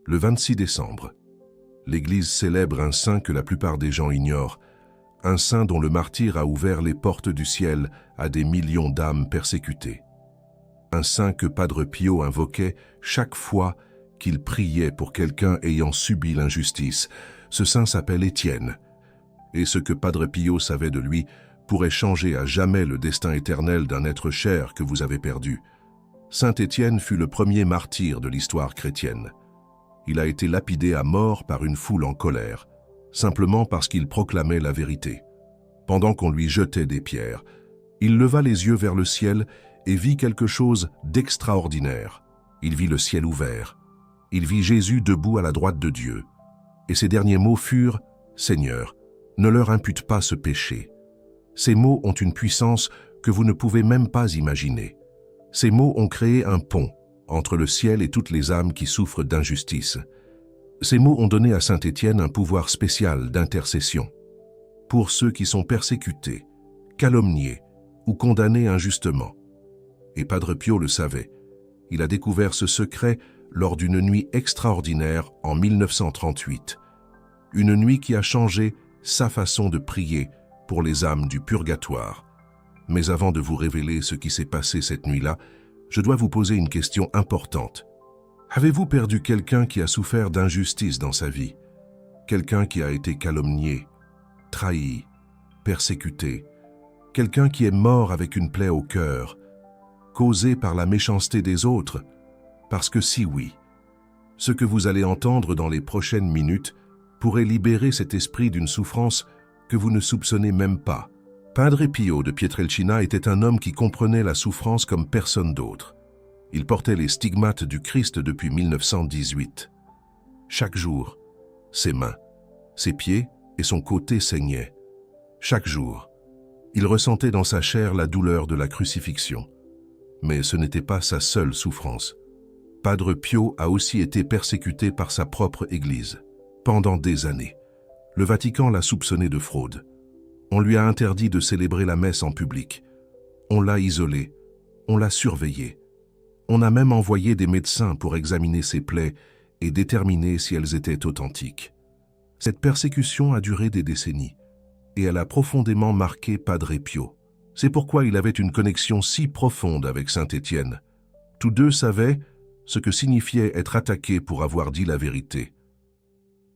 Le 26 décembre, l'Église célèbre un saint que la plupart des gens ignorent, un saint dont le martyre a ouvert les portes du ciel à des millions d'âmes persécutées. Un saint que Padre Pio invoquait chaque fois qu'il priait pour quelqu'un ayant subi l'injustice. Ce saint s'appelle Étienne, et ce que Padre Pio savait de lui pourrait changer à jamais le destin éternel d'un être cher que vous avez perdu. Saint Étienne fut le premier martyr de l'histoire chrétienne. Il a été lapidé à mort par une foule en colère, simplement parce qu'il proclamait la vérité. Pendant qu'on lui jetait des pierres, il leva les yeux vers le ciel et vit quelque chose d'extraordinaire. Il vit le ciel ouvert. Il vit Jésus debout à la droite de Dieu. Et ses derniers mots furent « Seigneur, ne leur impute pas ce péché ». Ces mots ont une puissance que vous ne pouvez même pas imaginer. Ces mots ont créé un pont entre le ciel et toutes les âmes qui souffrent d'injustice. Ces mots ont donné à Saint Étienne un pouvoir spécial d'intercession. Pour ceux qui sont persécutés, calomniés ou condamnés injustement. Et Padre Pio le savait. Il a découvert ce secret lors d'une nuit extraordinaire en 1938. Une nuit qui a changé sa façon de prier pour les âmes du purgatoire. Mais avant de vous révéler ce qui s'est passé cette nuit-là, je dois vous poser une question importante. Avez-vous perdu quelqu'un qui a souffert d'injustice dans sa vie? Quelqu'un qui a été calomnié, trahi, persécuté? Quelqu'un qui est mort avec une plaie au cœur, causée par la méchanceté des autres? Parce que si oui, ce que vous allez entendre dans les prochaines minutes pourrait libérer cet esprit d'une souffrance que vous ne soupçonnez même pas. Padre Pio de Pietrelcina était un homme qui comprenait la souffrance comme personne d'autre. Il portait les stigmates du Christ depuis 1918. Chaque jour, ses mains, ses pieds et son côté saignaient. Chaque jour, il ressentait dans sa chair la douleur de la crucifixion. Mais ce n'était pas sa seule souffrance. Padre Pio a aussi été persécuté par sa propre Église. Pendant des années, le Vatican l'a soupçonné de fraude. On lui a interdit de célébrer la messe en public. On l'a isolé, on l'a surveillé. On a même envoyé des médecins pour examiner ses plaies et déterminer si elles étaient authentiques. Cette persécution a duré des décennies et elle a profondément marqué Padre Pio. C'est pourquoi il avait une connexion si profonde avec Saint Étienne. Tous deux savaient ce que signifiait être attaqué pour avoir dit la vérité.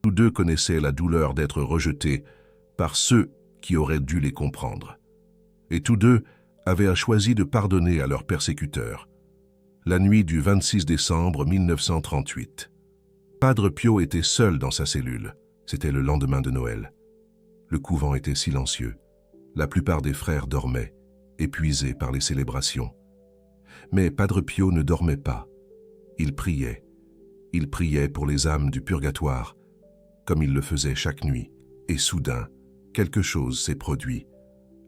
Tous deux connaissaient la douleur d'être rejetés par ceux qui auraient dû les comprendre. Et tous deux avaient choisi de pardonner à leurs persécuteurs. La nuit du 26 décembre 1938. Padre Pio était seul dans sa cellule. C'était le lendemain de Noël. Le couvent était silencieux. La plupart des frères dormaient, épuisés par les célébrations. Mais Padre Pio ne dormait pas. Il priait. Il priait pour les âmes du purgatoire, comme il le faisait chaque nuit. Et soudain, quelque chose s'est produit.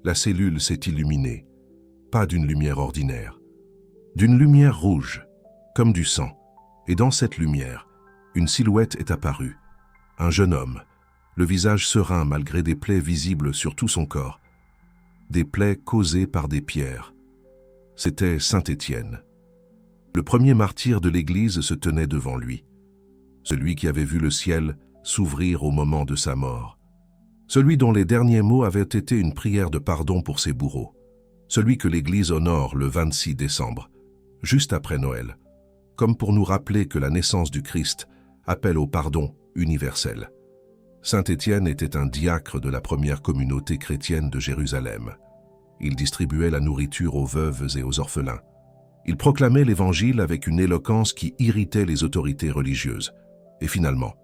La cellule s'est illuminée, pas d'une lumière ordinaire, d'une lumière rouge, comme du sang. Et dans cette lumière, une silhouette est apparue. Un jeune homme, le visage serein malgré des plaies visibles sur tout son corps. Des plaies causées par des pierres. C'était Saint Étienne. Le premier martyr de l'Église se tenait devant lui. Celui qui avait vu le ciel s'ouvrir au moment de sa mort. Celui dont les derniers mots avaient été une prière de pardon pour ses bourreaux. Celui que l'Église honore le 26 décembre, juste après Noël, comme pour nous rappeler que la naissance du Christ appelle au pardon universel. Saint Étienne était un diacre de la première communauté chrétienne de Jérusalem. Il distribuait la nourriture aux veuves et aux orphelins. Il proclamait l'Évangile avec une éloquence qui irritait les autorités religieuses. Et finalement,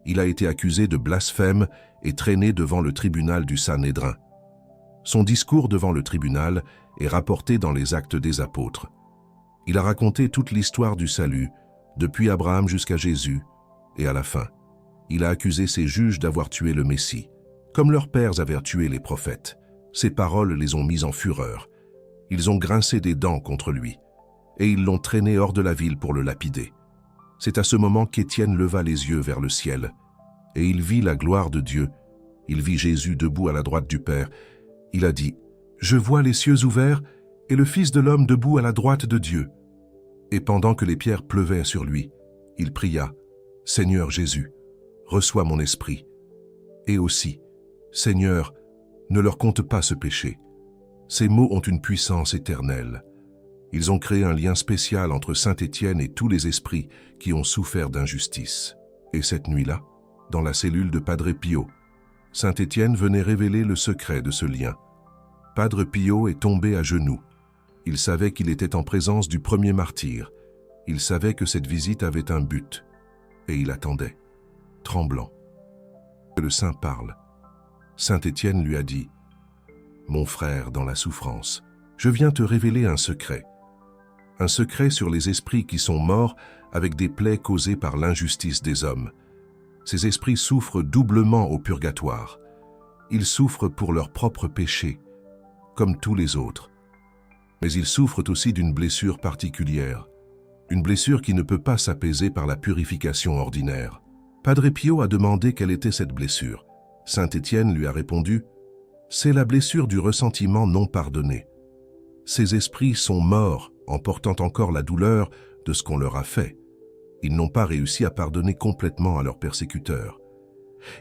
il a été accusé de blasphème et traîné devant le tribunal du Sanhédrin. Son discours devant le tribunal est rapporté dans les Actes des Apôtres. Il a raconté toute l'histoire du salut, depuis Abraham jusqu'à Jésus, et à la fin, il a accusé ses juges d'avoir tué le Messie, comme leurs pères avaient tué les prophètes. Ses paroles les ont mis en fureur. Ils ont grincé des dents contre lui, et ils l'ont traîné hors de la ville pour le lapider. C'est à ce moment qu'Étienne leva les yeux vers le ciel, et il vit la gloire de Dieu. Il vit Jésus debout à la droite du Père. Il a dit « Je vois les cieux ouverts et le Fils de l'homme debout à la droite de Dieu. » Et pendant que les pierres pleuvaient sur lui, il pria « Seigneur Jésus, reçois mon esprit. Et aussi, Seigneur, ne leur compte pas ce péché. Ces mots ont une puissance éternelle. Ils ont créé un lien spécial entre Saint Étienne et tous les esprits qui ont souffert d'injustice. Et cette nuit-là, dans la cellule de Padre Pio, Saint Étienne venait révéler le secret de ce lien. Padre Pio est tombé à genoux. Il savait qu'il était en présence du premier martyr. Il savait que cette visite avait un but. Et il attendait, tremblant. Que le saint parle. Saint Étienne lui a dit « Mon frère dans la souffrance, je viens te révéler un secret. Un secret sur les esprits qui sont morts avec des plaies causées par l'injustice des hommes. Ces esprits souffrent doublement au purgatoire. Ils souffrent pour leurs propres péchés, comme tous les autres. Mais ils souffrent aussi d'une blessure particulière, une blessure qui ne peut pas s'apaiser par la purification ordinaire. Padre Pio a demandé quelle était cette blessure. Saint Étienne lui a répondu « C'est la blessure du ressentiment non pardonné. Ces esprits sont morts en portant encore la douleur de ce qu'on leur a fait. Ils n'ont pas réussi à pardonner complètement à leurs persécuteurs.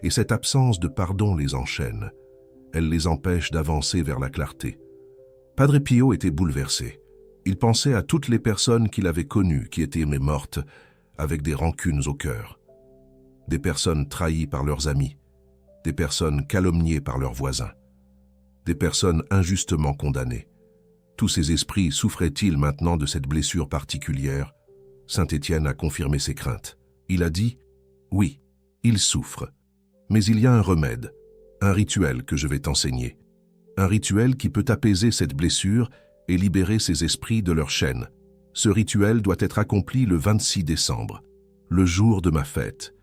Et cette absence de pardon les enchaîne. Elle les empêche d'avancer vers la clarté. » Padre Pio était bouleversé. Il pensait à toutes les personnes qu'il avait connues qui étaient mortes avec des rancunes au cœur. Des personnes trahies par leurs amis, des personnes calomniées par leurs voisins, des personnes injustement condamnées. Tous ces esprits souffraient-ils maintenant de cette blessure particulière? Saint Étienne a confirmé ses craintes. Il a dit « Oui, ils souffrent, mais il y a un remède, un rituel que je vais t'enseigner. Un rituel qui peut apaiser cette blessure et libérer ces esprits de leur chaîne. Ce rituel doit être accompli le 26 décembre, le jour de ma fête,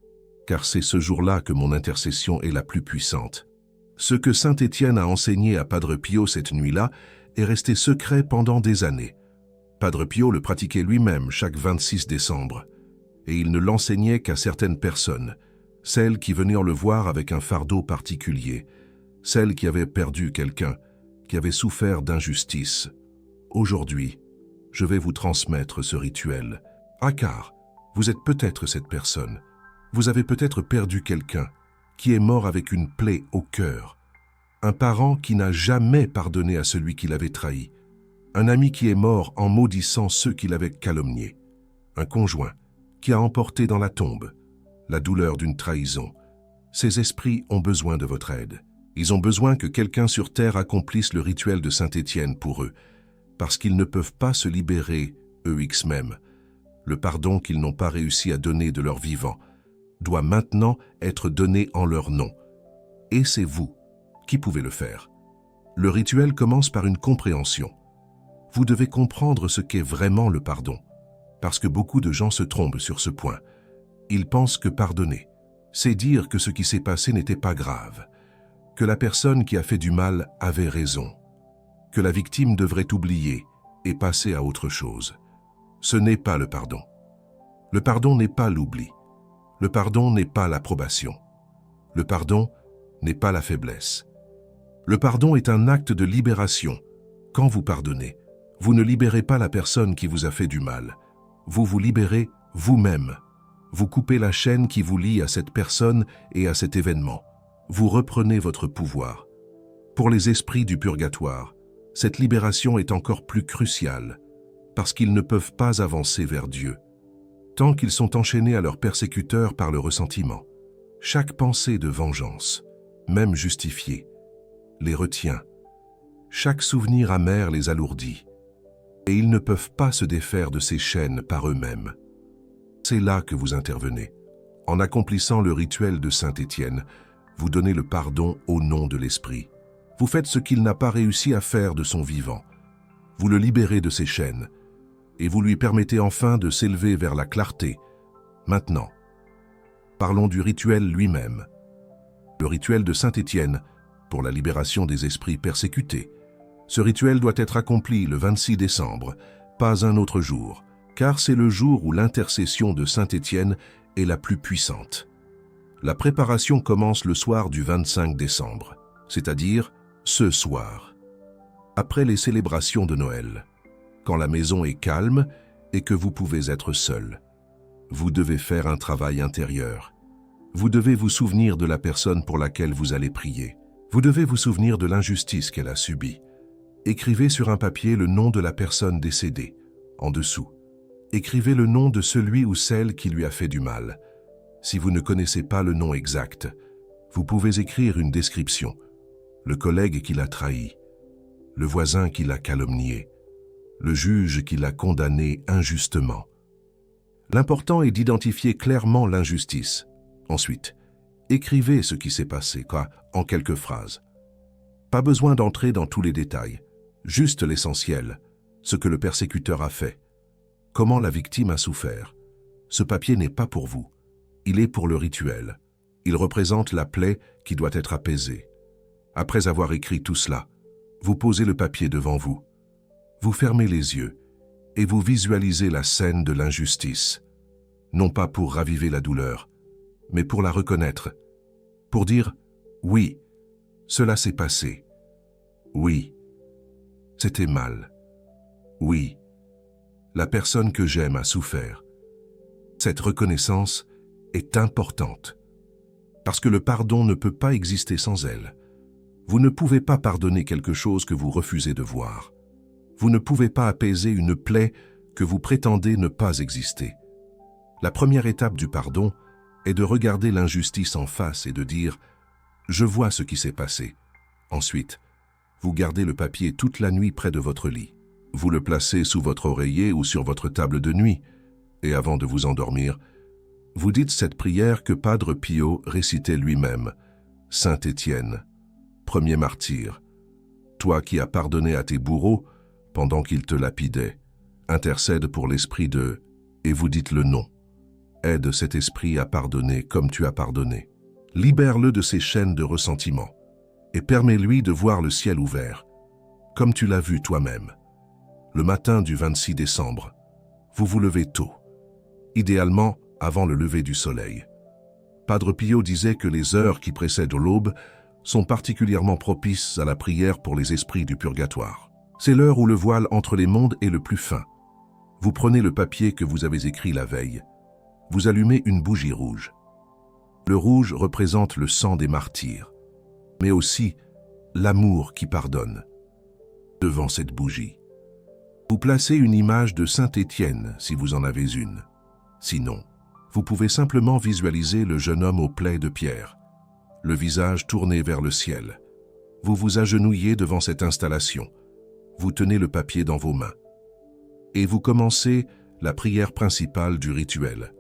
car c'est ce jour-là que mon intercession est la plus puissante. » Ce que Saint Étienne a enseigné à Padre Pio cette nuit-là est resté secret pendant des années. Padre Pio le pratiquait lui-même chaque 26 décembre, et il ne l'enseignait qu'à certaines personnes, celles qui venaient le voir avec un fardeau particulier, celles qui avaient perdu quelqu'un, qui avaient souffert d'injustice. Aujourd'hui, je vais vous transmettre ce rituel. Ah car, vous êtes peut-être cette personne. Vous avez peut-être perdu quelqu'un qui est mort avec une plaie au cœur, un parent qui n'a jamais pardonné à celui qui l'avait trahi, un ami qui est mort en maudissant ceux qui l'avaient calomnié, un conjoint qui a emporté dans la tombe la douleur d'une trahison. Ces esprits ont besoin de votre aide. Ils ont besoin que quelqu'un sur terre accomplisse le rituel de Saint Étienne pour eux, parce qu'ils ne peuvent pas se libérer eux-mêmes. Le pardon qu'ils n'ont pas réussi à donner de leur vivant doit maintenant être donné en leur nom. Et c'est vous qui pouvez le faire. Le rituel commence par une compréhension. Vous devez comprendre ce qu'est vraiment le pardon, parce que beaucoup de gens se trompent sur ce point. Ils pensent que pardonner, c'est dire que ce qui s'est passé n'était pas grave, que la personne qui a fait du mal avait raison, que la victime devrait oublier et passer à autre chose. Ce n'est pas le pardon. Le pardon n'est pas l'oubli. Le pardon n'est pas l'approbation. Le pardon n'est pas la faiblesse. Le pardon est un acte de libération. Quand vous pardonnez, vous ne libérez pas la personne qui vous a fait du mal. Vous vous libérez vous-même. Vous coupez la chaîne qui vous lie à cette personne et à cet événement. Vous reprenez votre pouvoir. Pour les esprits du purgatoire, cette libération est encore plus cruciale, parce qu'ils ne peuvent pas avancer vers Dieu, tant qu'ils sont enchaînés à leurs persécuteurs par le ressentiment. Chaque pensée de vengeance, même justifiée, les retient. Chaque souvenir amer les alourdit, et ils ne peuvent pas se défaire de ces chaînes par eux-mêmes. C'est là que vous intervenez. En accomplissant le rituel de Saint Étienne, vous donnez le pardon au nom de l'Esprit. Vous faites ce qu'il n'a pas réussi à faire de son vivant. Vous le libérez de ses chaînes, et vous lui permettez enfin de s'élever vers la clarté. Maintenant, parlons du rituel lui-même. Le rituel de Saint Étienne pour la libération des esprits persécutés. Ce rituel doit être accompli le 26 décembre, pas un autre jour, car c'est le jour où l'intercession de Saint Étienne est la plus puissante. La préparation commence le soir du 25 décembre, c'est-à-dire ce soir, après les célébrations de Noël, quand la maison est calme et que vous pouvez être seul. Vous devez faire un travail intérieur. Vous devez vous souvenir de la personne pour laquelle vous allez prier. Vous devez vous souvenir de l'injustice qu'elle a subie. Écrivez sur un papier le nom de la personne décédée, en dessous. Écrivez le nom de celui ou celle qui lui a fait du mal. Si vous ne connaissez pas le nom exact, vous pouvez écrire une description. Le collègue qui l'a trahi, le voisin qui l'a calomnié, le juge qui l'a condamné injustement. L'important est d'identifier clairement l'injustice. Ensuite, écrivez ce qui s'est passé, en quelques phrases. Pas besoin d'entrer dans tous les détails, juste l'essentiel, ce que le persécuteur a fait, comment la victime a souffert. Ce papier n'est pas pour vous, il est pour le rituel. Il représente la plaie qui doit être apaisée. Après avoir écrit tout cela, vous posez le papier devant vous. Vous fermez les yeux et vous visualisez la scène de l'injustice, non pas pour raviver la douleur, mais pour la reconnaître, pour dire « oui, cela s'est passé, oui, c'était mal, oui, la personne que j'aime a souffert ». Cette reconnaissance est importante, parce que le pardon ne peut pas exister sans elle. Vous ne pouvez pas pardonner quelque chose que vous refusez de voir. Vous ne pouvez pas apaiser une plaie que vous prétendez ne pas exister. La première étape du pardon est de regarder l'injustice en face et de dire « Je vois ce qui s'est passé ». Ensuite, vous gardez le papier toute la nuit près de votre lit. Vous le placez sous votre oreiller ou sur votre table de nuit, et avant de vous endormir, vous dites cette prière que Padre Pio récitait lui-même. « Saint Étienne, premier martyr, toi qui as pardonné à tes bourreaux pendant qu'ils te lapidaient, intercède pour l'esprit de... » et vous dites le nom. Aide cet esprit à pardonner comme tu as pardonné. Libère-le de ses chaînes de ressentiment et permets-lui de voir le ciel ouvert, comme tu l'as vu toi-même. Le matin du 26 décembre, vous vous levez tôt, idéalement avant le lever du soleil. Padre Pio disait que les heures qui précèdent l'aube sont particulièrement propices à la prière pour les esprits du purgatoire. C'est l'heure où le voile entre les mondes est le plus fin. Vous prenez le papier que vous avez écrit la veille. Vous allumez une bougie rouge. Le rouge représente le sang des martyrs, mais aussi l'amour qui pardonne. Devant cette bougie, vous placez une image de Saint Étienne si vous en avez une. Sinon, vous pouvez simplement visualiser le jeune homme aux plaies de pierre, le visage tourné vers le ciel. Vous vous agenouillez devant cette installation. Vous tenez le papier dans vos mains. Et vous commencez la prière principale du rituel.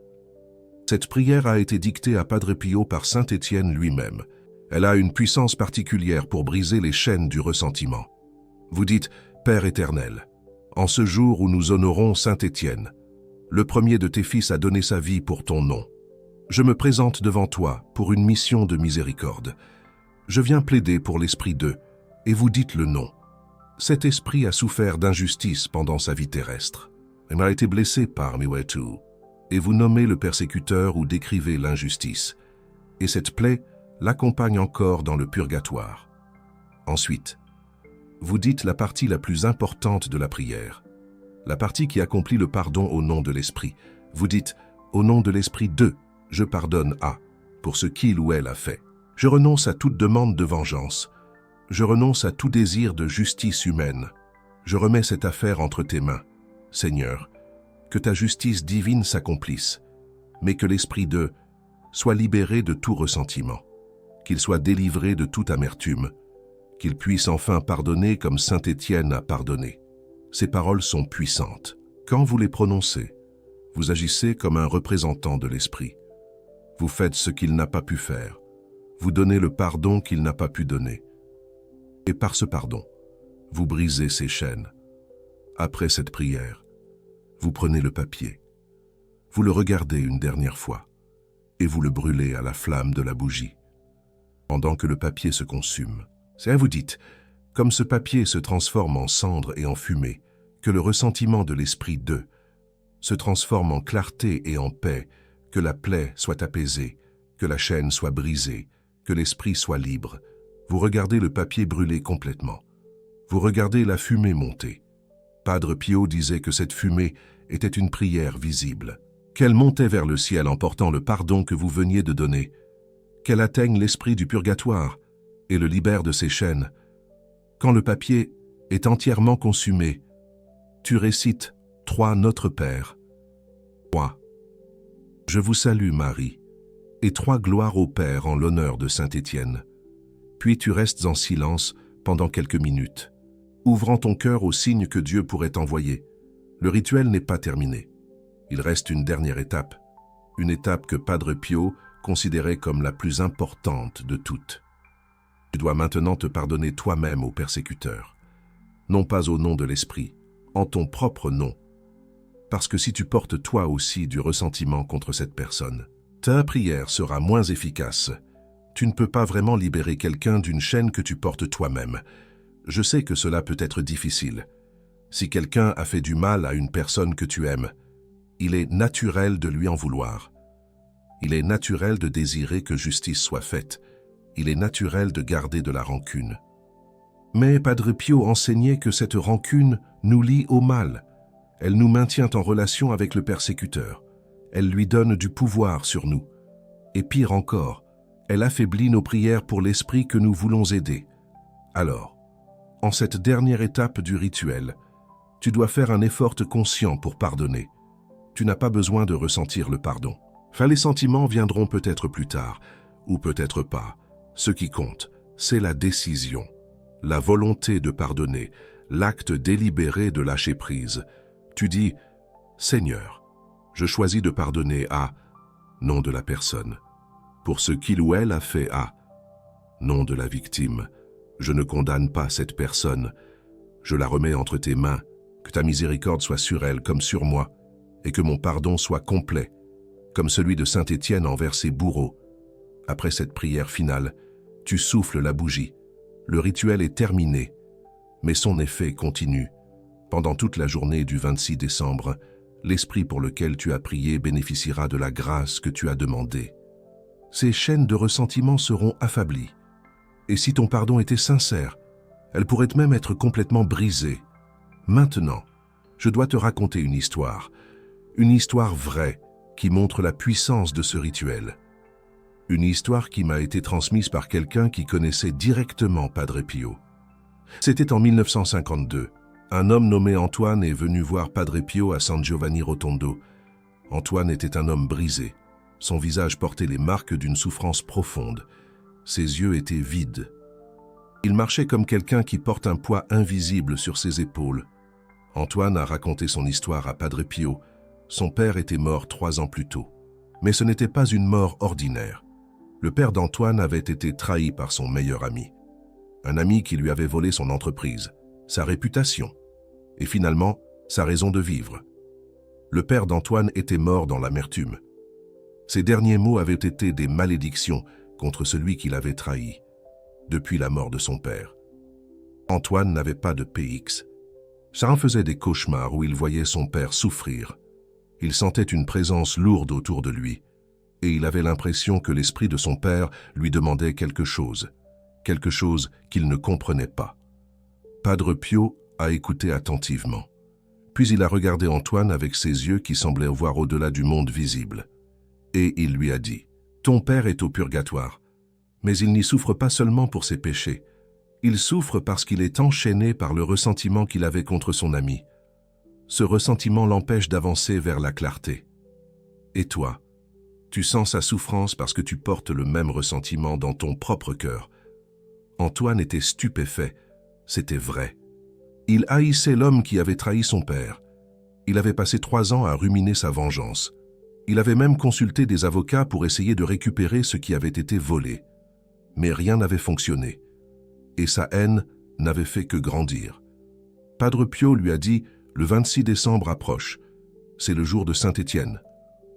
Cette prière a été dictée à Padre Pio par Saint Étienne lui-même. Elle a une puissance particulière pour briser les chaînes du ressentiment. Vous dites « Père éternel, en ce jour où nous honorons Saint Étienne, le premier de tes fils a donné sa vie pour ton nom. Je me présente devant toi pour une mission de miséricorde. Je viens plaider pour l'esprit d'eux, et vous dites le nom. Cet esprit a souffert d'injustice pendant sa vie terrestre. Il a été blessé par Miwetu. Et vous nommez le persécuteur ou décrivez l'injustice. Et cette plaie l'accompagne encore dans le purgatoire. Ensuite, vous dites la partie la plus importante de la prière, la partie qui accomplit le pardon au nom de l'Esprit. Vous dites « Au nom de l'Esprit de, je pardonne à, pour ce qu'il ou elle a fait. Je renonce à toute demande de vengeance. Je renonce à tout désir de justice humaine. Je remets cette affaire entre tes mains. Seigneur, que ta justice divine s'accomplisse, mais que l'Esprit de soit libéré de tout ressentiment, qu'il soit délivré de toute amertume, qu'il puisse enfin pardonner comme Saint Étienne a pardonné. Ces paroles sont puissantes. Quand vous les prononcez, vous agissez comme un représentant de l'Esprit. Vous faites ce qu'il n'a pas pu faire. Vous donnez le pardon qu'il n'a pas pu donner. Et par ce pardon, vous brisez ses chaînes. Après cette prière, vous prenez le papier. Vous le regardez une dernière fois et vous le brûlez à la flamme de la bougie. Pendant que le papier se consume, vous dites, comme ce papier se transforme en cendre et en fumée, que le ressentiment de l'esprit d'eux se transforme en clarté et en paix, que la plaie soit apaisée, que la chaîne soit brisée, que l'esprit soit libre. Vous regardez le papier brûler complètement. Vous regardez la fumée monter. Padre Pio disait que cette fumée était une prière visible. qu'elle montait vers le ciel en portant le pardon que vous veniez de donner, qu'elle atteigne l'esprit du purgatoire et le libère de ses chaînes. Quand le papier est entièrement consumé, tu récites 3 Notre Père. 3. Je vous salue Marie, et 3 gloires au Père en l'honneur de Saint Étienne. Puis tu restes en silence pendant quelques minutes, ouvrant ton cœur aux signes que Dieu pourrait envoyer. Le rituel n'est pas terminé. Il reste une dernière étape, une étape que Padre Pio considérait comme la plus importante de toutes. Tu dois maintenant te pardonner toi-même au persécuteur, non pas au nom de l'Esprit, en ton propre nom. Parce que si tu portes toi aussi du ressentiment contre cette personne, ta prière sera moins efficace. Tu ne peux pas vraiment libérer quelqu'un d'une chaîne que tu portes toi-même. Je sais que cela peut être difficile. Si quelqu'un a fait du mal à une personne que tu aimes, il est naturel de lui en vouloir. Il est naturel de désirer que justice soit faite. Il est naturel de garder de la rancune. Mais Padre Pio enseignait que cette rancune nous lie au mal. Elle nous maintient en relation avec le persécuteur. Elle lui donne du pouvoir sur nous. Et pire encore, elle affaiblit nos prières pour l'esprit que nous voulons aider. Alors, en cette dernière étape du rituel, tu dois faire un effort conscient pour pardonner. Tu n'as pas besoin de ressentir le pardon. Les sentiments viendront peut-être plus tard, ou peut-être pas. Ce qui compte, c'est la décision, la volonté de pardonner, l'acte délibéré de lâcher prise. Tu dis « Seigneur, je choisis de pardonner à, nom de la personne, pour ce qu'il ou elle a fait à, nom de la victime. Je ne condamne pas cette personne. Je la remets entre tes mains, que ta miséricorde soit sur elle comme sur moi, et que mon pardon soit complet, comme celui de Saint Étienne envers ses bourreaux. » Après cette prière finale, tu souffles la bougie. Le rituel est terminé, mais son effet continue. Pendant toute la journée du 26 décembre, l'esprit pour lequel tu as prié bénéficiera de la grâce que tu as demandée. Ces chaînes de ressentiment seront affaiblies. Et si ton pardon était sincère, elles pourraient même être complètement brisées. Maintenant, je dois te raconter une histoire vraie qui montre la puissance de ce rituel. Une histoire qui m'a été transmise par quelqu'un qui connaissait directement Padre Pio. C'était en 1952. Un homme nommé Antoine est venu voir Padre Pio à San Giovanni Rotondo. Antoine était un homme brisé. Son visage portait les marques d'une souffrance profonde. Ses yeux étaient vides. Il marchait comme quelqu'un qui porte un poids invisible sur ses épaules. Antoine a raconté son histoire à Padre Pio. Son père était mort 3 ans plus tôt. Mais ce n'était pas une mort ordinaire. Le père d'Antoine avait été trahi par son meilleur ami. Un ami qui lui avait volé son entreprise, sa réputation, et finalement, sa raison de vivre. Le père d'Antoine était mort dans l'amertume. Ses derniers mots avaient été des malédictions contre celui qui l'avait trahi, depuis la mort de son père. Antoine n'avait pas de PX. Ça en faisait des cauchemars où il voyait son père souffrir. Il sentait une présence lourde autour de lui, et il avait l'impression que l'esprit de son père lui demandait quelque chose qu'il ne comprenait pas. Padre Pio a écouté attentivement. Puis il a regardé Antoine avec ses yeux qui semblaient voir au-delà du monde visible. Et il lui a dit, « Ton père est au purgatoire, mais il n'y souffre pas seulement pour ses péchés. Il souffre parce qu'il est enchaîné par le ressentiment qu'il avait contre son ami. Ce ressentiment l'empêche d'avancer vers la clarté. Et toi, tu sens sa souffrance parce que tu portes le même ressentiment dans ton propre cœur. » Antoine était stupéfait. C'était vrai. Il haïssait l'homme qui avait trahi son père. Il avait passé 3 ans à ruminer sa vengeance. Il avait même consulté des avocats pour essayer de récupérer ce qui avait été volé. Mais rien n'avait fonctionné. Et sa haine n'avait fait que grandir. Padre Pio lui a dit, le 26 décembre approche. C'est le jour de Saint Étienne,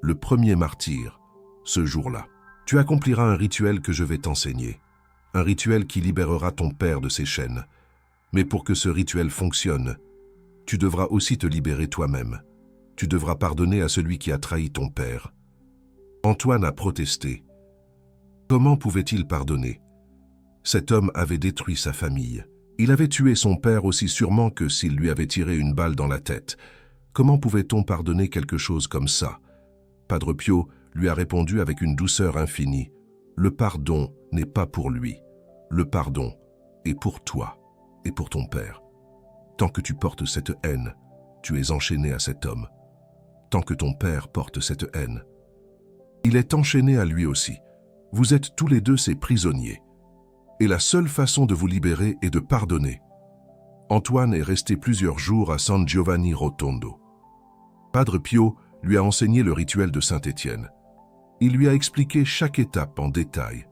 le premier martyr, ce jour-là. Tu accompliras un rituel que je vais t'enseigner. Un rituel qui libérera ton père de ses chaînes. Mais pour que ce rituel fonctionne, tu devras aussi te libérer toi-même. Tu devras pardonner à celui qui a trahi ton père. Antoine a protesté. Comment pouvait-il pardonner? Cet homme avait détruit sa famille. Il avait tué son père aussi sûrement que s'il lui avait tiré une balle dans la tête. Comment pouvait-on pardonner quelque chose comme ça? Padre Pio lui a répondu avec une douceur infinie. Le pardon n'est pas pour lui. Le pardon est pour toi et pour ton père. Tant que tu portes cette haine, tu es enchaîné à cet homme. Tant que ton père porte cette haine, il est enchaîné à lui aussi. Vous êtes tous les deux ses prisonniers. Et la seule façon de vous libérer est de pardonner. Antoine est resté plusieurs jours à San Giovanni Rotondo. Padre Pio lui a enseigné le rituel de Saint-Étienne. Il lui a expliqué chaque étape en détail.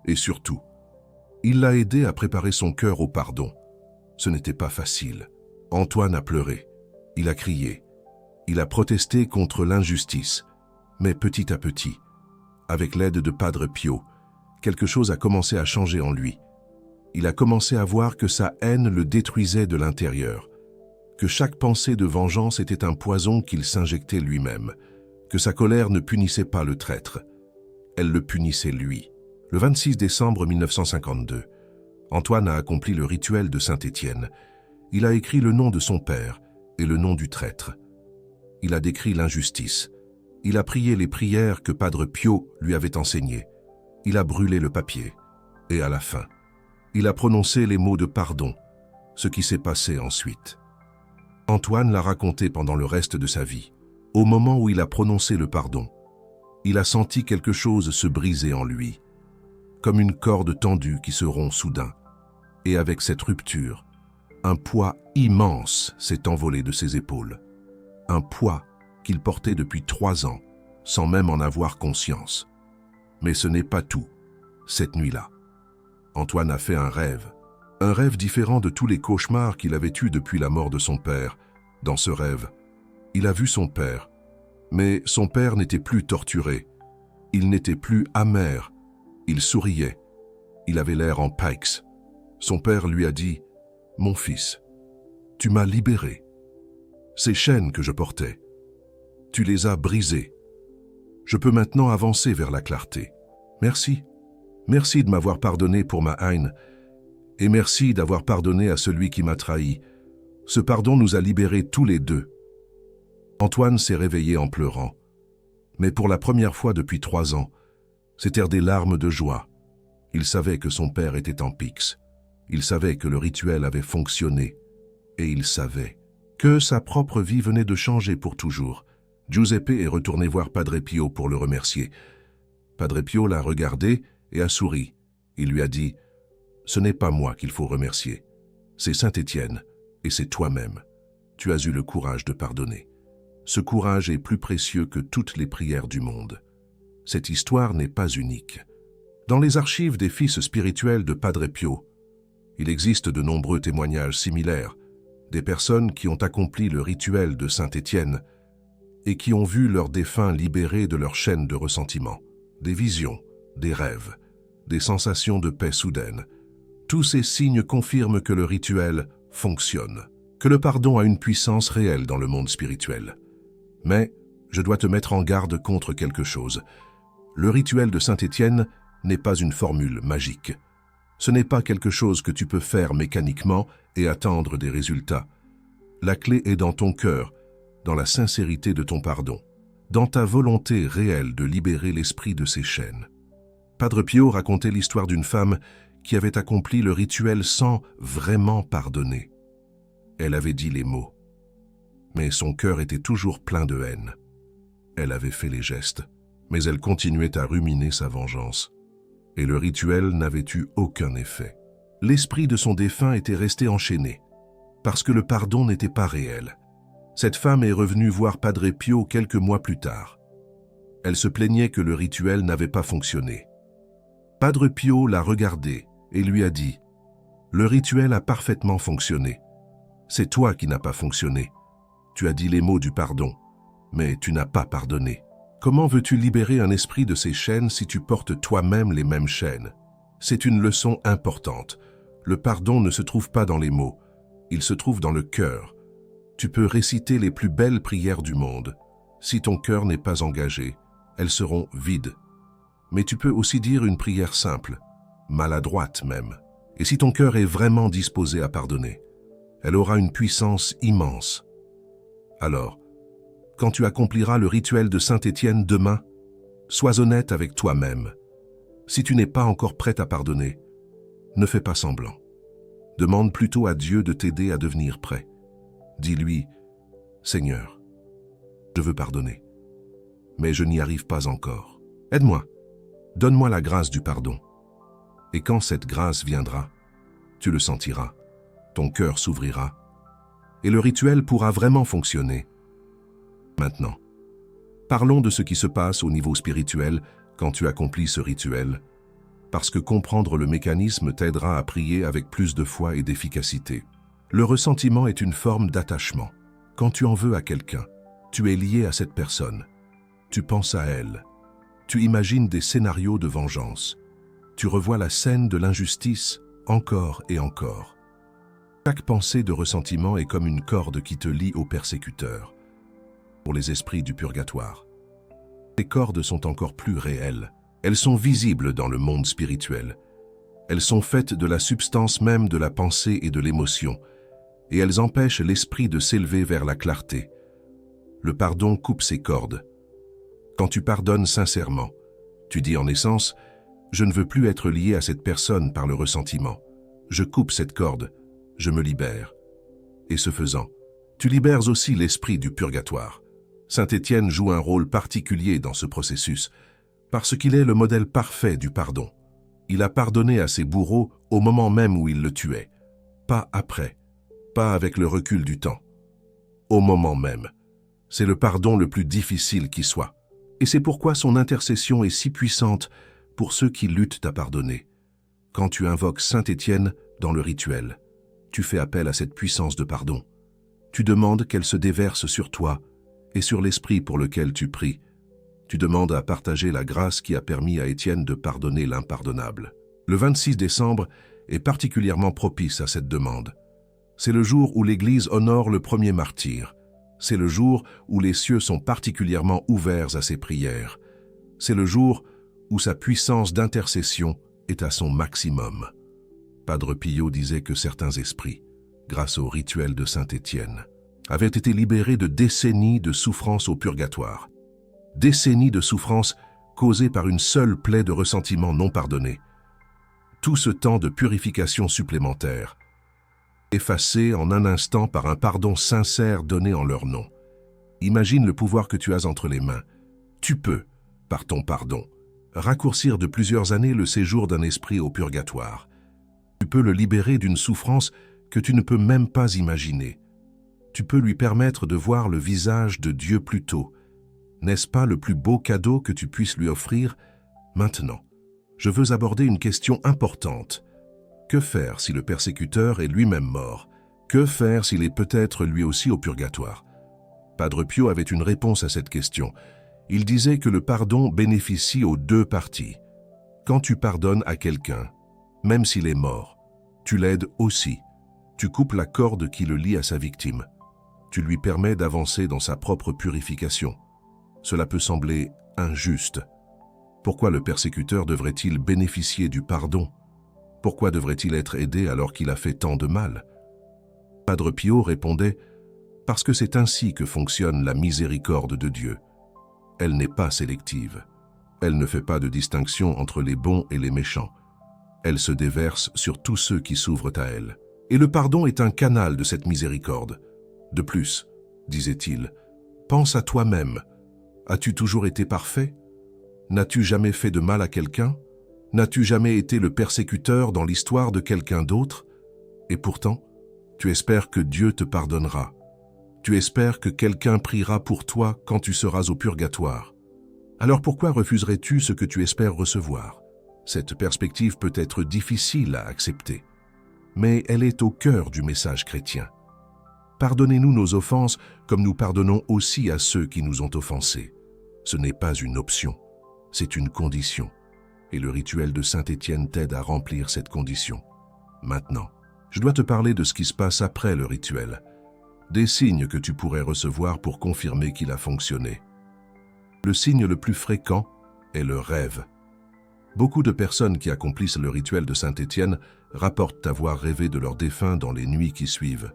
Et surtout, il l'a aidé à préparer son cœur au pardon. Ce n'était pas facile. Antoine a pleuré. Il a crié. Il a protesté contre l'injustice. Mais petit à petit, avec l'aide de Padre Pio, quelque chose a commencé à changer en lui. Il a commencé à voir que sa haine le détruisait de l'intérieur, que chaque pensée de vengeance était un poison qu'il s'injectait lui-même, que sa colère ne punissait pas le traître, elle le punissait lui. Le 26 décembre 1952, Antoine a accompli le rituel de Saint-Étienne. Il a écrit le nom de son père et le nom du traître. Il a décrit l'injustice. Il a prié les prières que Padre Pio lui avait enseignées. Il a brûlé le papier. Et à la fin, il a prononcé les mots de pardon, ce qui s'est passé ensuite. Antoine l'a raconté pendant le reste de sa vie. Au moment où il a prononcé le pardon, il a senti quelque chose se briser en lui, comme une corde tendue qui se rompt soudain. Et avec cette rupture, un poids immense s'est envolé de ses épaules. Un poids qu'il portait depuis 3 ans, sans même en avoir conscience. Mais ce n'est pas tout, cette nuit-là. Antoine a fait un rêve différent de tous les cauchemars qu'il avait eus depuis la mort de son père. Dans ce rêve, il a vu son père, mais son père n'était plus torturé. Il n'était plus amer, il souriait. Il avait l'air en pikes. Son père lui a dit « Mon fils, tu m'as libéré. Ces chaînes que je portais, tu les as brisées. Je peux maintenant avancer vers la clarté. Merci. Merci de m'avoir pardonné pour ma haine. Et merci d'avoir pardonné à celui qui m'a trahi. Ce pardon nous a libérés tous les deux. » Antoine s'est réveillé en pleurant. Mais pour la première fois depuis 3 ans, c'étaient des larmes de joie. Il savait que son père était en pyx. Il savait que le rituel avait fonctionné. Et il savait que sa propre vie venait de changer pour toujours. Giuseppe est retourné voir Padre Pio pour le remercier. Padre Pio l'a regardé et a souri. Il lui a dit « Ce n'est pas moi qu'il faut remercier. C'est Saint-Étienne et c'est toi-même. Tu as eu le courage de pardonner. Ce courage est plus précieux que toutes les prières du monde. Cette histoire n'est pas unique. Dans les archives des fils spirituels de Padre Pio, il existe de nombreux témoignages similaires, des personnes qui ont accompli le rituel de Saint-Étienne et qui ont vu leurs défunts libérés de leur chaîne de ressentiment, des visions, des rêves, des sensations de paix soudaine. Tous ces signes confirment que le rituel fonctionne, que le pardon a une puissance réelle dans le monde spirituel. Mais je dois te mettre en garde contre quelque chose. Le rituel de Saint-Étienne n'est pas une formule magique. Ce n'est pas quelque chose que tu peux faire mécaniquement et attendre des résultats. La clé est dans ton cœur, dans la sincérité de ton pardon, dans ta volonté réelle de libérer l'esprit de ses chaînes. Padre Pio racontait l'histoire d'une femme qui avait accompli le rituel sans vraiment pardonner. Elle avait dit les mots, mais son cœur était toujours plein de haine. Elle avait fait les gestes, mais elle continuait à ruminer sa vengeance. Et le rituel n'avait eu aucun effet. L'esprit de son défunt était resté enchaîné, parce que le pardon n'était pas réel. Cette femme est revenue voir Padre Pio quelques mois plus tard. Elle se plaignait que le rituel n'avait pas fonctionné. Padre Pio l'a regardée et lui a dit « Le rituel a parfaitement fonctionné. C'est toi qui n'as pas fonctionné. Tu as dit les mots du pardon, mais tu n'as pas pardonné. Comment veux-tu libérer un esprit de ces chaînes si tu portes toi-même les mêmes chaînes? C'est une leçon importante. Le pardon ne se trouve pas dans les mots, il se trouve dans le cœur. Tu peux réciter les plus belles prières du monde. Si ton cœur n'est pas engagé, elles seront vides. Mais tu peux aussi dire une prière simple, maladroite même. Et si ton cœur est vraiment disposé à pardonner, elle aura une puissance immense. Alors, quand tu accompliras le rituel de Saint-Étienne demain, sois honnête avec toi-même. Si tu n'es pas encore prête à pardonner, ne fais pas semblant. Demande plutôt à Dieu de t'aider à devenir prêt. Dis-lui, « Seigneur, je veux pardonner, mais je n'y arrive pas encore. Aide-moi, donne-moi la grâce du pardon. » Et quand cette grâce viendra, tu le sentiras, ton cœur s'ouvrira, et le rituel pourra vraiment fonctionner. Maintenant, parlons de ce qui se passe au niveau spirituel quand tu accomplis ce rituel, parce que comprendre le mécanisme t'aidera à prier avec plus de foi et d'efficacité. Le ressentiment est une forme d'attachement. Quand tu en veux à quelqu'un, tu es lié à cette personne. Tu penses à elle. Tu imagines des scénarios de vengeance. Tu revois la scène de l'injustice encore et encore. Chaque pensée de ressentiment est comme une corde qui te lie au persécuteur. Pour les esprits du purgatoire, ces cordes sont encore plus réelles. Elles sont visibles dans le monde spirituel. Elles sont faites de la substance même de la pensée et de l'émotion, et elles empêchent l'esprit de s'élever vers la clarté. Le pardon coupe ces cordes. Quand tu pardonnes sincèrement, tu dis en essence « Je ne veux plus être lié à cette personne par le ressentiment. Je coupe cette corde, je me libère. » Et ce faisant, tu libères aussi l'esprit du purgatoire. Saint-Étienne joue un rôle particulier dans ce processus, parce qu'il est le modèle parfait du pardon. Il a pardonné à ses bourreaux au moment même où il le tuait, pas après, pas avec le recul du temps. Au moment même. C'est le pardon le plus difficile qui soit. Et c'est pourquoi son intercession est si puissante pour ceux qui luttent à pardonner. Quand tu invoques Saint-Étienne dans le rituel, tu fais appel à cette puissance de pardon. Tu demandes qu'elle se déverse sur toi et sur l'esprit pour lequel tu pries. Tu demandes à partager la grâce qui a permis à Étienne de pardonner l'impardonnable. Le 26 décembre est particulièrement propice à cette demande. C'est le jour où l'Église honore le premier martyr. C'est le jour où les cieux sont particulièrement ouverts à ses prières. C'est le jour où sa puissance d'intercession est à son maximum. Padre Pio disait que certains esprits, grâce au rituel de Saint-Étienne, avaient été libérés de décennies de souffrance au purgatoire. Décennies de souffrance causées par une seule plaie de ressentiment non pardonné. Tout ce temps de purification supplémentaire, effacé en un instant par un pardon sincère donné en leur nom. Imagine le pouvoir que tu as entre les mains. Tu peux, par ton pardon, raccourcir de plusieurs années le séjour d'un esprit au purgatoire. Tu peux le libérer d'une souffrance que tu ne peux même pas imaginer. Tu peux lui permettre de voir le visage de Dieu plus tôt. N'est-ce pas le plus beau cadeau que tu puisses lui offrir? Maintenant, je veux aborder une question importante. Que faire si le persécuteur est lui-même mort? Que faire s'il est peut-être lui aussi au purgatoire? Padre Pio avait une réponse à cette question. Il disait que le pardon bénéficie aux deux parties. Quand tu pardonnes à quelqu'un, même s'il est mort, tu l'aides aussi. Tu coupes la corde qui le lie à sa victime. Tu lui permets d'avancer dans sa propre purification. Cela peut sembler injuste. Pourquoi le persécuteur devrait-il bénéficier du pardon? Pourquoi devrait-il être aidé alors qu'il a fait tant de mal? Padre Pio répondait « Parce que c'est ainsi que fonctionne la miséricorde de Dieu. Elle n'est pas sélective. Elle ne fait pas de distinction entre les bons et les méchants. Elle se déverse sur tous ceux qui s'ouvrent à elle. Et le pardon est un canal de cette miséricorde. De plus, disait-il, pense à toi-même. As-tu toujours été parfait? N'as-tu jamais fait de mal à quelqu'un? N'as-tu jamais été le persécuteur dans l'histoire de quelqu'un d'autre? Et pourtant, tu espères que Dieu te pardonnera. Tu espères que quelqu'un priera pour toi quand tu seras au purgatoire. Alors pourquoi refuserais-tu ce que tu espères recevoir? Cette perspective peut être difficile à accepter, mais elle est au cœur du message chrétien. Pardonnez-nous nos offenses comme nous pardonnons aussi à ceux qui nous ont offensés. Ce n'est pas une option, c'est une condition. Et le rituel de Saint-Étienne t'aide à remplir cette condition. Maintenant, je dois te parler de ce qui se passe après le rituel, des signes que tu pourrais recevoir pour confirmer qu'il a fonctionné. Le signe le plus fréquent est le rêve. Beaucoup de personnes qui accomplissent le rituel de Saint-Étienne rapportent avoir rêvé de leurs défunts dans les nuits qui suivent.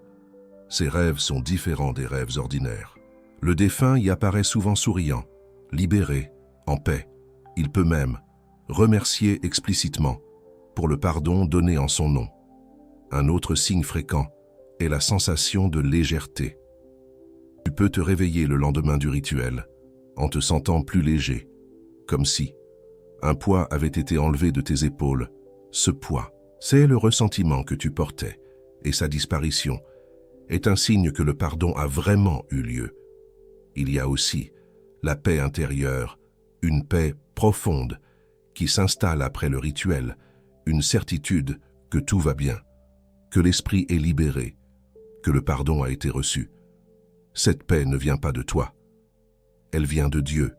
Ces rêves sont différents des rêves ordinaires. Le défunt y apparaît souvent souriant, libéré, en paix. Il peut même remercier explicitement pour le pardon donné en son nom. Un autre signe fréquent est la sensation de légèreté. Tu peux te réveiller le lendemain du rituel en te sentant plus léger, comme si un poids avait été enlevé de tes épaules. Ce poids, c'est le ressentiment que tu portais, et sa disparition est un signe que le pardon a vraiment eu lieu. Il y a aussi la paix intérieure, une paix profonde qui s'installe après le rituel, une certitude que tout va bien, que l'esprit est libéré, que le pardon a été reçu. Cette paix ne vient pas de toi, elle vient de Dieu.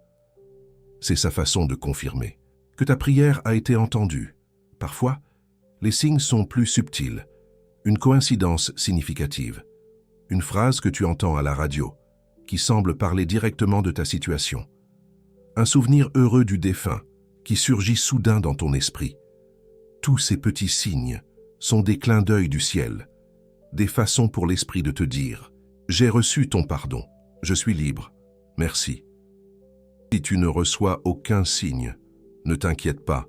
C'est sa façon de confirmer que ta prière a été entendue. Parfois, les signes sont plus subtils, une coïncidence significative, une phrase que tu entends à la radio, qui semble parler directement de ta situation, un souvenir heureux du défunt qui surgit soudain dans ton esprit. Tous ces petits signes sont des clins d'œil du ciel, des façons pour l'esprit de te dire « J'ai reçu ton pardon, je suis libre, merci ». Si tu ne reçois aucun signe, ne t'inquiète pas,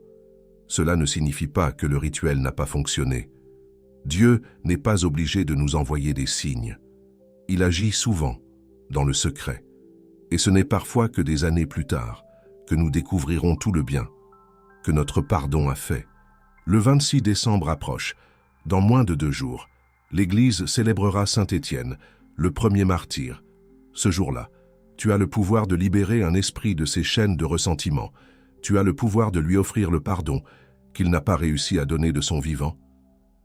cela ne signifie pas que le rituel n'a pas fonctionné. Dieu n'est pas obligé de nous envoyer des signes. Il agit souvent dans le secret, et ce n'est parfois que des années plus tard que nous découvrirons tout le bien que notre pardon a fait. Le 26 décembre approche. Dans moins de 2 jours, l'Église célébrera Saint Étienne, le premier martyr. Ce jour-là, tu as le pouvoir de libérer un esprit de ses chaînes de ressentiment. Tu as le pouvoir de lui offrir le pardon qu'il n'a pas réussi à donner de son vivant.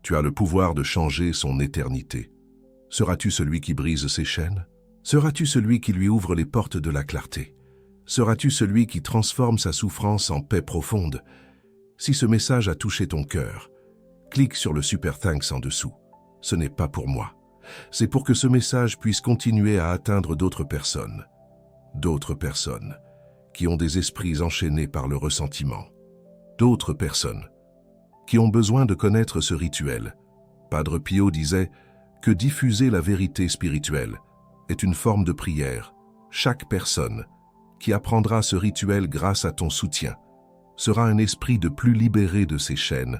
Tu as le pouvoir de changer son éternité. Seras-tu celui qui brise ses chaînes? Seras-tu celui qui lui ouvre les portes de la clarté? Seras-tu celui qui transforme sa souffrance en paix profonde? Si ce message a touché ton cœur, clique sur le Super Thanks en dessous. Ce n'est pas pour moi. C'est pour que ce message puisse continuer à atteindre d'autres personnes. D'autres personnes qui ont des esprits enchaînés par le ressentiment. D'autres personnes qui ont besoin de connaître ce rituel. Padre Pio disait que diffuser la vérité spirituelle est une forme de prière. Chaque personne qui apprendra ce rituel grâce à ton soutien sera un esprit de plus libéré de ses chaînes,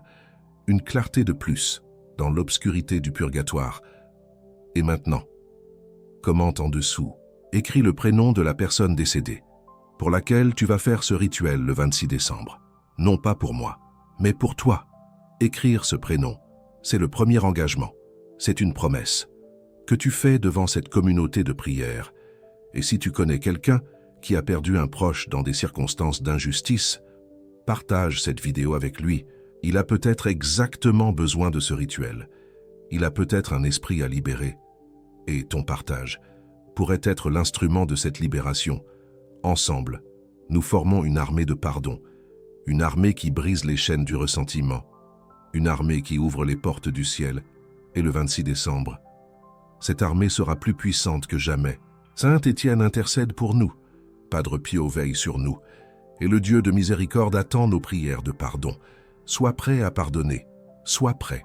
une clarté de plus dans l'obscurité du purgatoire. Et maintenant, commente en dessous, écris le prénom de la personne décédée, pour laquelle tu vas faire ce rituel le 26 décembre. Non pas pour moi, mais pour toi. Écrire ce prénom, c'est le premier engagement, c'est une promesse que tu fais devant cette communauté de prière. Et si tu connais quelqu'un qui a perdu un proche dans des circonstances d'injustice, partage cette vidéo avec lui. Il a peut-être exactement besoin de ce rituel. Il a peut-être un esprit à libérer. Et ton partage pourrait être l'instrument de cette libération. Ensemble, nous formons une armée de pardon, une armée qui brise les chaînes du ressentiment, une armée qui ouvre les portes du ciel. Et le 26 décembre, cette armée sera plus puissante que jamais. Saint Étienne intercède pour nous. Padre Pio veille sur nous. Et le Dieu de miséricorde attend nos prières de pardon. Sois prêt à pardonner. Sois prêt.